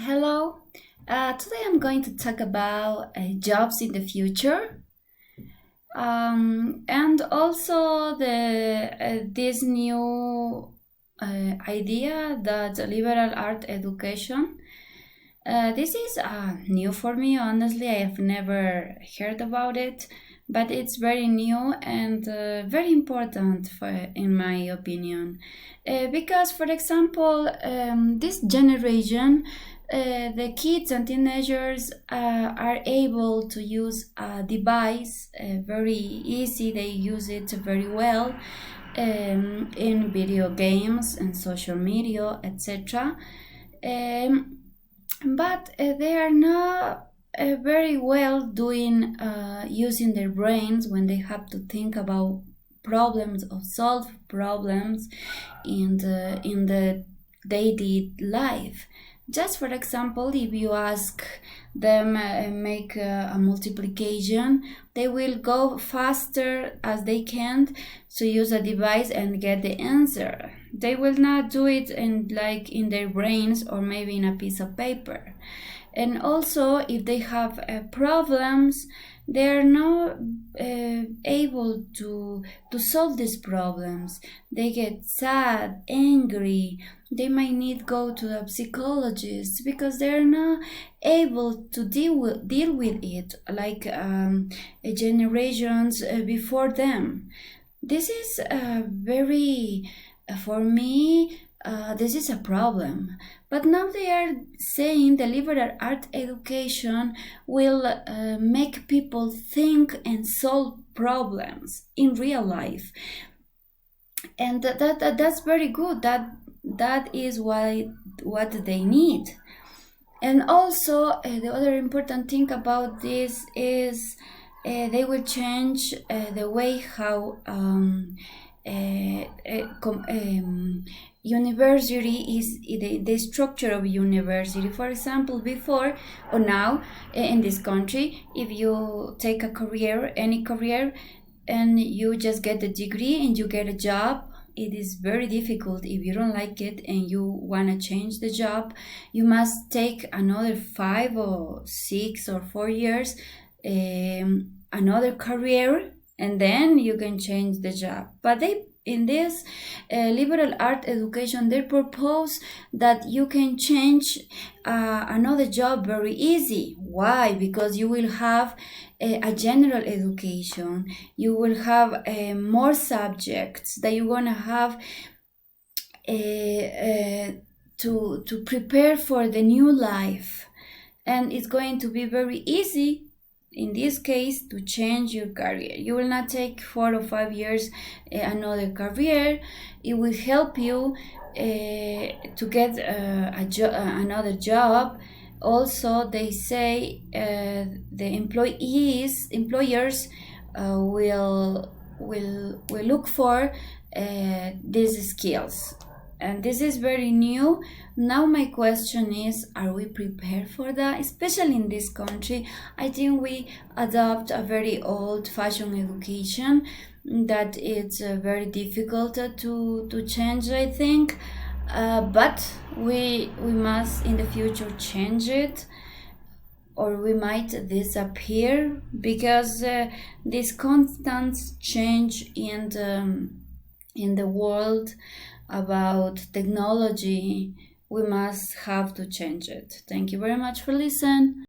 Hello. Today I'm going to talk about jobs in the future, and also the this new idea that liberal art education. This is new for me. Honestly, I have never heard about it, but it's very new and very important in my opinion, because, for example, this generation. The kids and teenagers are able to use a device very easy. They use it very well in video games and social media, etc. Um, but they are not very well doing using their brains when they have to think about problems or solve problems in the daily life. Just for example, if you ask them make a multiplication, they will go faster as they can to use a device and get the answer. They will not do it in their brains or maybe in a piece of paper. And also, if they have problems, they are not able to solve these problems. They get sad, angry. They might need go to a psychologist because they are not able to deal with it like generations before them. This is very for me. This is a problem. But now they are saying the liberal art education will make people think and solve problems in real life, and that's very good. That is what they need. And also, the other important thing about this is they will change the way how university is the structure of university. For example, before or now in this country, if you take a career, any career, and you just get a degree and you get a job, it is very difficult. If you don't like it and you want to change the job, you must take another 5 or 6 or 4 years, another career, and then you can change the job. But they in this liberal art education, they propose that you can change another job very easy. Why? Because you will have a general education. You will have more subjects that you're gonna have to prepare for the new life, and it's going to be very easy in this case to change your career. You will not take 4 or 5 years another career. It will help you to get another job. Also, they say the employers will look for these skills, and this is very new. Now my question is, are we prepared for that? Especially in this country, I think we adopt a very old-fashioned education that it's very difficult to change, I think. But we must in the future change it, or we might disappear because this constant change in the world about technology, we must have to change it. Thank you very much for listening.